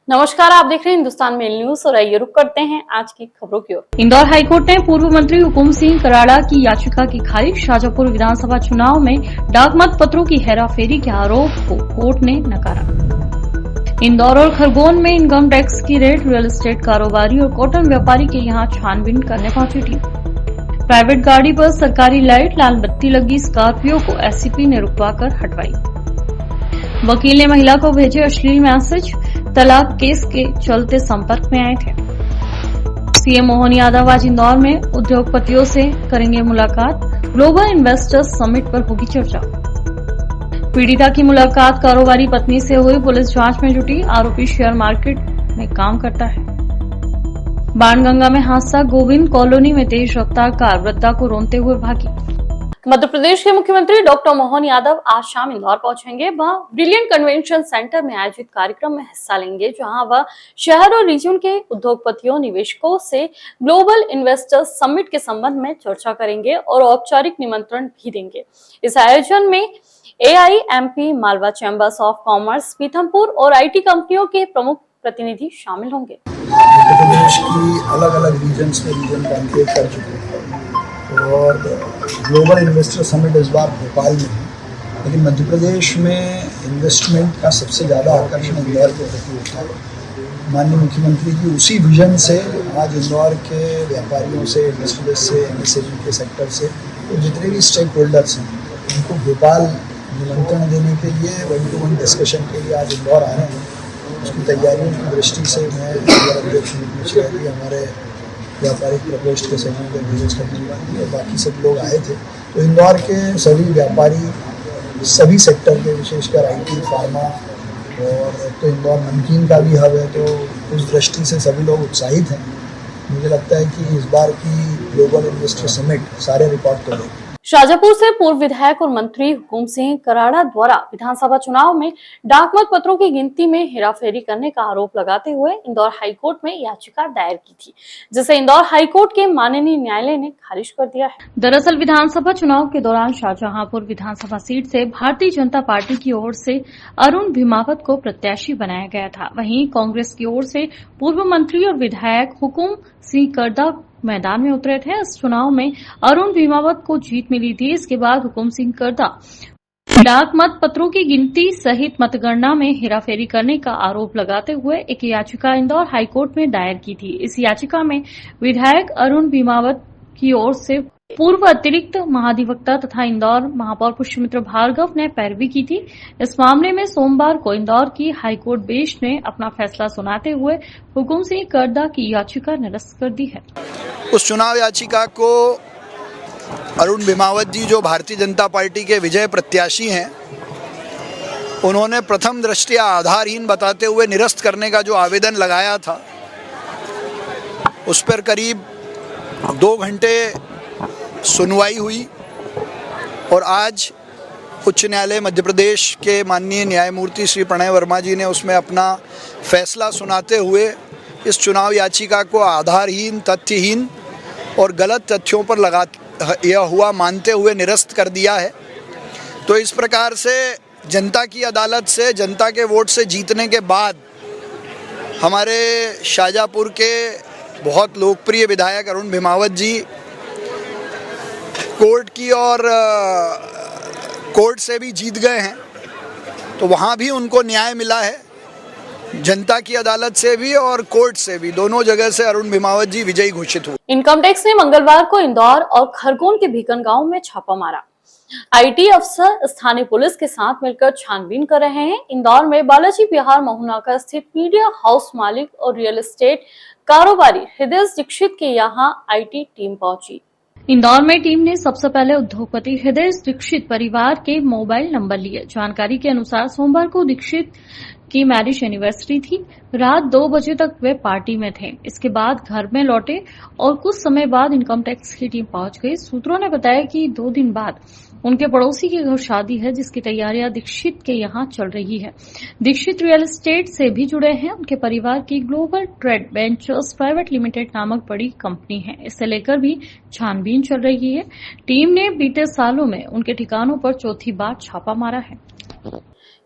नमस्कार, आप देख रहे हैं हिंदुस्तान मेल न्यूज और आइए रुक करते हैं आज की खबरों की ओर। इंदौर हाईकोर्ट ने पूर्व मंत्री हुकुम सिंह कराड़ा की याचिका की खारिज। शाजापुर विधानसभा चुनाव में डाक मत पत्रों की हेराफेरी के आरोप को कोर्ट ने नकारा। इंदौर और खरगोन में इनकम टैक्स की रेड, रियल एस्टेट कारोबारी और कॉटन व्यापारी के यहां छानबीन करने पहुंची टीम। प्राइवेट गाड़ी पर सरकारी लाइट, लाल बत्ती लगी स्कॉर्पियो को एससीपी ने रुकवाकर हटवाई। वकील ने महिला को भेजे अश्लील मैसेज, तलाक केस के चलते संपर्क में आए थे। सीएम मोहन यादव आज इंदौर में उद्योगपतियों से करेंगे मुलाकात। ग्लोबल इन्वेस्टर्स समिट पर होगी चर्चा। पीड़िता की मुलाकात कारोबारी पत्नी से हुई, पुलिस जांच में जुटी। आरोपी शेयर मार्केट में काम करता है। बाणगंगा में हादसा, गोविंद कॉलोनी में तेज रफ्तार कार वृद्धा को रोनते हुए भागी। मध्य प्रदेश के मुख्यमंत्री डॉक्टर मोहन यादव आज शाम इंदौर पहुंचेंगे। वह ब्रिलियंट कन्वेंशन सेंटर में आयोजित कार्यक्रम में हिस्सा लेंगे, जहां वह शहर और रीजन के उद्योगपतियों, निवेशकों से ग्लोबल इन्वेस्टर्स समिट के संबंध में चर्चा करेंगे और औपचारिक निमंत्रण भी देंगे। इस आयोजन में AIMP, Malwa chambers of commerce, Pithampur और IT कंपनियों के प्रमुख प्रतिनिधि शामिल होंगे। मध्य प्रदेश की अलग अलग रीजन्स में रीजन कॉन्क्लेव कर चुके हैं और ग्लोबल इन्वेस्टर समिट इस बार भोपाल में है। लेकिन मध्य प्रदेश में इन्वेस्टमेंट का सबसे ज़्यादा आकर्षण इंदौर के प्रति होता है। माननीय मुख्यमंत्री जी उसी विजन से आज इंदौर के व्यापारियों से, इंडस्ट्रियलिस्ट से, MSME के सेक्टर से तो जितने भी स्टेक होल्डर्स हैं उनको भोपाल निमंत्रण देने के लिए, 1-to-1 डिस्कशन के लिए आज इंदौर आ रहे हैं। उसकी तैयारियों की दृष्टि से मैं अध्यक्ष हमारे व्यापारिक प्रकोष्ठ के सहयोग में विजिट करने वाली और बाकी सब लोग आए थे। तो इंदौर के सभी व्यापारी, सभी सेक्टर के, विशेषकर IT, फार्मा और तो इंदौर नमकीन का भी हब है, तो उस दृष्टि से सभी लोग उत्साहित हैं। मुझे लगता है कि इस बार की ग्लोबल इन्वेस्टर समिट सारे रिकॉर्ड तोड़ेगी। शाजापुर से पूर्व विधायक और मंत्री हुकुम सिंह कराड़ा द्वारा विधानसभा चुनाव में डाक मत पत्रों की गिनती में हेराफेरी करने का आरोप लगाते हुए इंदौर हाईकोर्ट में याचिका दायर की थी, जिसे इंदौर हाईकोर्ट के माननीय न्यायालय ने खारिज कर दिया है। दरअसल विधानसभा चुनाव के दौरान शाहजहांपुर विधानसभा सीट से भारतीय जनता पार्टी की ओर से अरुण भीमावत को प्रत्याशी बनाया गया था। वहीं कांग्रेस की ओर से पूर्व मंत्री और विधायक हुकुम सिंह कराड़ा मैदान में उतरे थे। इस चुनाव में अरुण भीमावत को जीत मिली थी। इसके बाद हुकुम सिंह कराड़ा डाक मत पत्रों की गिनती सहित मतगणना में हेराफेरी करने का आरोप लगाते हुए एक याचिका इंदौर हाईकोर्ट में दायर की थी। इस याचिका में विधायक अरुण भीमावत की ओर से पूर्व अतिरिक्त महाधिवक्ता तथा इंदौर महापौर पुष्यमित्र भार्गव ने पैरवी की थी। इस मामले में सोमवार को इंदौर की हाईकोर्ट बेंच ने अपना फैसला सुनाते हुए हुकुम सिंह कराड़ा की याचिका निरस्त कर दी है। उस चुनाव याचिका को अरुण भीमावत जी, जो भारतीय जनता पार्टी के विजय प्रत्याशी हैं, उन्होंने प्रथम दृष्टया आधारहीन बताते हुए निरस्त करने का जो आवेदन लगाया था, उस पर करीब 2 घंटे सुनवाई हुई और आज उच्च न्यायालय मध्य प्रदेश के माननीय न्यायमूर्ति श्री प्रणय वर्मा जी ने उसमें अपना फैसला सुनाते हुए इस चुनाव याचिका को आधारहीन, तथ्यहीन और गलत तथ्यों पर यह हुआ मानते हुए निरस्त कर दिया है। तो इस प्रकार से जनता की अदालत से, जनता के वोट से जीतने के बाद हमारे शाजापुर के बहुत लोकप्रिय विधायक अरुण भीमावत जी कोर्ट की और कोर्ट से भी जीत गए हैं। तो वहाँ भी उनको न्याय मिला है, जनता की अदालत से भी और कोर्ट से भी, दोनों जगह से अरुण भीमावत जी विजयी घोषित हुए। इनकम टैक्स ने मंगलवार को इंदौर और खरगोन के भीकन गांव में छापा मारा। IT अफसर स्थानीय पुलिस के साथ मिलकर छानबीन कर रहे हैं। इंदौर में बालाजी बिहार महुनाका स्थित मीडिया हाउस मालिक और रियल एस्टेट कारोबारी हृदय दीक्षित के यहाँ IT टीम पहुंची। इंदौर में टीम ने सबसे पहले उद्योगपति हृदय दीक्षित परिवार के मोबाइल नंबर लिए। जानकारी के अनुसार सोमवार को दीक्षित की मैरिज एनिवर्सरी थी। रात 2 बजे तक वे पार्टी में थे। इसके बाद घर में लौटे और कुछ समय बाद इनकम टैक्स की टीम पहुंच गई। सूत्रों ने बताया कि 2 दिन बाद उनके पड़ोसी के घर शादी है, जिसकी तैयारियां दीक्षित के यहाँ चल रही है। दीक्षित रियल एस्टेट से भी जुड़े हैं। उनके परिवार की global trade ventures private limited नामक बड़ी कंपनी है। इसे लेकर भी छानबीन चल रही है। टीम ने बीते सालों में उनके ठिकानों पर चौथी बार छापा मारा है।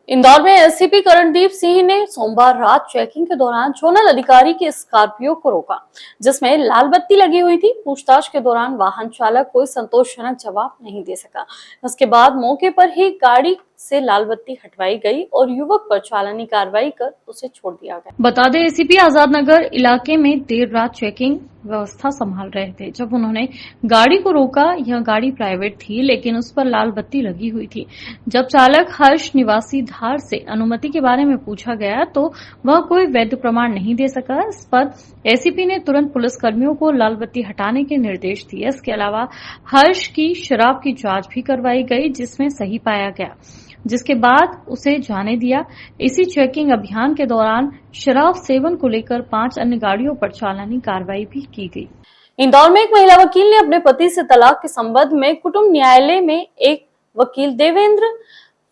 इंदौर में एससीपी करणदीप सिंह ने सोमवार रात चेकिंग के दौरान जोनल अधिकारी के स्कॉर्पियो को रोका, जिसमें लाल बत्ती लगी हुई थी। पूछताछ के दौरान वाहन चालक कोई संतोषजनक जवाब नहीं दे सका। इसके बाद मौके पर ही गाड़ी से लाल बत्ती हटवाई गई और युवक पर चालानी कार्रवाई कर उसे छोड़ दिया गया। बता दें, एसीपी आजाद नगर इलाके में देर रात चेकिंग व्यवस्था संभाल रहे थे जब उन्होंने गाड़ी को रोका। यह गाड़ी प्राइवेट थी, लेकिन उस पर लाल बत्ती लगी हुई थी। जब चालक हर्ष निवासी धार से अनुमति के बारे में पूछा गया तो वह कोई वैध प्रमाण नहीं दे सका। इस पर एसीपी ने तुरंत पुलिसकर्मियों को लाल बत्ती हटाने के निर्देश दिए। इसके अलावा हर्ष की शराब की जांच भी करवाई गई, जिसमें सही पाया गया, जिसके बाद उसे जाने दिया। इसी चेकिंग अभियान के दौरान शराब सेवन को लेकर 5 अन्य गाड़ियों पर चालानी कार्रवाई भी की गई। इंदौर में एक महिला वकील ने अपने पति से तलाक के संबंध में कुटुंब न्यायालय में एक वकील देवेंद्र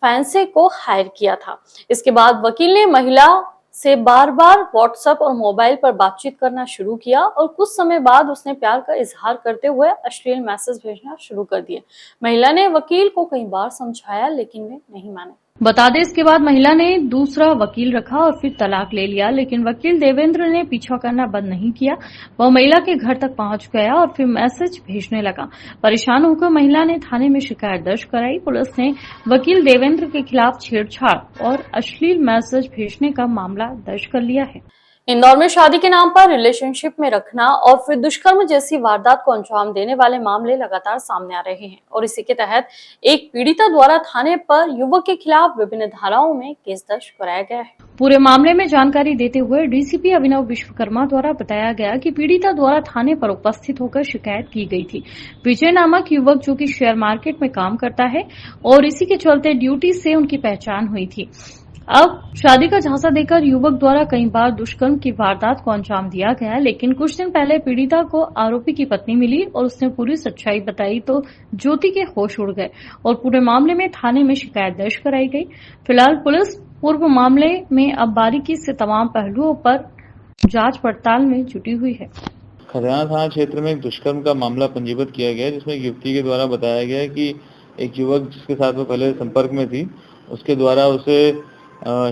फैंसे को हायर किया था। इसके बाद वकील ने महिला से बार बार व्हाट्सएप और मोबाइल पर बातचीत करना शुरू किया और कुछ समय बाद उसने प्यार का इजहार करते हुए अश्लील मैसेज भेजना शुरू कर दिए। महिला ने वकील को कई बार समझाया, लेकिन वे नहीं माने। बता दें, इसके बाद महिला ने दूसरा वकील रखा और फिर तलाक ले लिया, लेकिन वकील देवेंद्र ने पीछा करना बंद नहीं किया। वह महिला के घर तक पहुंच गया और फिर मैसेज भेजने लगा। परेशान होकर महिला ने थाने में शिकायत दर्ज कराई। पुलिस ने वकील देवेंद्र के खिलाफ छेड़छाड़ और अश्लील मैसेज भेजने का मामला दर्ज कर लिया है। इंदौर में शादी के नाम पर रिलेशनशिप में रखना और फिर दुष्कर्म जैसी वारदात को अंजाम देने वाले मामले लगातार सामने आ रहे हैं और इसी के तहत एक पीड़िता द्वारा थाने पर युवक के खिलाफ विभिन्न धाराओं में केस दर्ज कराया गया है। पूरे मामले में जानकारी देते हुए डीसीपी अभिनव विश्वकर्मा द्वारा बताया गया कि पीड़िता द्वारा थाने पर उपस्थित होकर शिकायत की गई थी। विजय नामक युवक, जो कि शेयर मार्केट में काम करता है और इसी के चलते ड्यूटी से उनकी पहचान हुई थी। अब शादी का झांसा देकर युवक द्वारा कई बार दुष्कर्म की वारदात को अंजाम दिया गया, लेकिन कुछ दिन पहले पीड़िता को आरोपी की पत्नी मिली और उसने पूरी सच्चाई बताई तो ज्योति के होश उड़ गए और पूरे मामले में थाने में शिकायत दर्ज कराई गई। फिलहाल पुलिस पूर्व मामले में अब बारीकी से तमाम पहलुओं पर जांच पड़ताल में जुटी हुई है। खरियाना थाना क्षेत्र में एक दुष्कर्म का मामला पंजीबद्ध किया गया, जिसमें एक युवती के द्वारा बताया गया कि एक युवक जिसके साथ वो पहले संपर्क में थी, उसके द्वारा उसे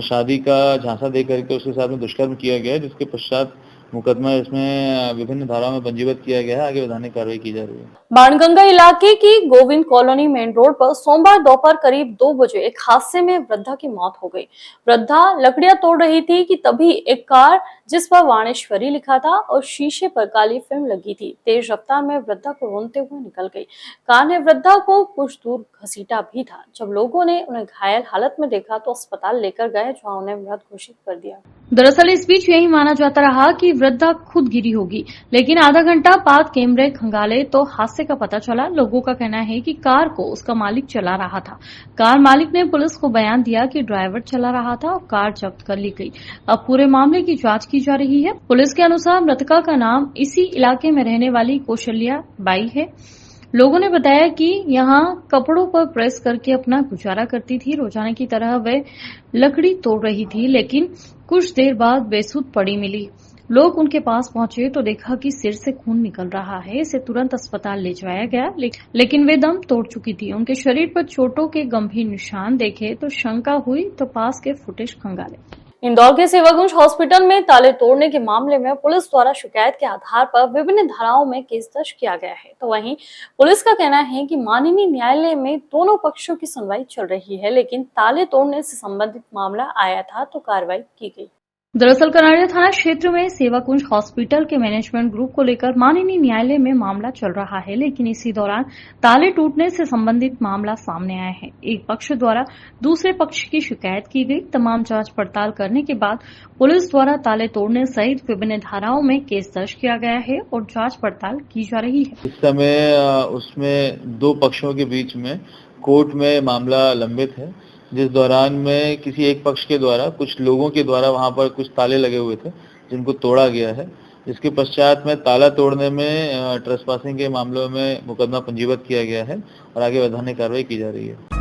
शादी का झांसा दे करके उसके साथ में दुष्कर्म किया गया, जिसके पश्चात मुकदमा इसमें विभिन्न धाराओं में पंजीबद्ध किया गया है। आगे वैधानिक कार्रवाई की जा रही है। बाणगंगा इलाके की गोविंद कॉलोनी मेन रोड पर सोमवार दोपहर करीब 2 बजे एक हादसे में वृद्धा की मौत हो गई। वृद्धा लकड़ियां तोड़ रही थी कि तभी एक कार जिस पर वाणेश्वरी लिखा था और शीशे पर काली फिल्म लगी थी, तेज रफ्तार में वृद्धा को रोनते हुए निकल गई। कार ने वृद्धा को कुछ दूर घसीटा भी था। जब लोगों ने उन्हें घायल हालत में देखा तो अस्पताल लेकर गए, जहां उन्हें मृत घोषित कर दिया। दरअसल इस बीच यही माना जाता रहा कि वृद्धा खुद गिरी होगी, लेकिन आधा घंटा बाद कैमरे खंगाले तो हादसे का पता चला। लोगों का कहना है कि कार को उसका मालिक चला रहा था। कार मालिक ने पुलिस को बयान दिया कि ड्राइवर चला रहा था और कार जब्त कर ली गई। अब पूरे मामले की जांच की जा रही है। पुलिस के अनुसार मृतका का नाम इसी इलाके में रहने वाली कौशल्या बाई है। लोगों ने बताया कि यहां कपड़ों पर प्रेस करके अपना गुजारा करती थी। रोजाना की तरह वह लकड़ी तोड़ रही थी, लेकिन कुछ देर बाद बेसुध पड़ी मिली। लोग उनके पास पहुंचे तो देखा कि सिर से खून निकल रहा है। इसे तुरंत अस्पताल ले जाया गया, लेकिन वे दम तोड़ चुकी थी। उनके शरीर पर चोटों के गंभीर निशान देखे तो शंका हुई तो पास के फुटेज खंगाले। इंदौर के सेवाकुंज हॉस्पिटल में ताले तोड़ने के मामले में पुलिस द्वारा शिकायत के आधार पर विभिन्न धाराओं में केस दर्ज किया गया है। तो वहीं पुलिस का कहना है कि माननीय न्यायालय में दोनों पक्षों की सुनवाई चल रही है, लेकिन ताले तोड़ने से संबंधित मामला आया था तो कार्रवाई की गई। दरअसल कनाड़िया थाना क्षेत्र में सेवाकुंज हॉस्पिटल के मैनेजमेंट ग्रुप को लेकर माननीय न्यायालय में मामला चल रहा है, लेकिन इसी दौरान ताले टूटने से संबंधित मामला सामने आया है। एक पक्ष द्वारा दूसरे पक्ष की शिकायत की गई। तमाम जांच पड़ताल करने के बाद पुलिस द्वारा ताले तोड़ने सहित विभिन्न धाराओं में केस दर्ज किया गया है और जांच पड़ताल की जा रही है। इस समय उसमें 2 पक्षों के बीच में कोर्ट में मामला लंबित है, जिस दौरान में किसी एक पक्ष के द्वारा कुछ लोगों के द्वारा वहां पर कुछ ताले लगे हुए थे जिनको तोड़ा गया है, जिसके पश्चात में ताला तोड़ने में ट्रेसपासिंग के मामलों में मुकदमा पंजीबद्ध किया गया है और आगे वैधानिक कार्रवाई की जा रही है।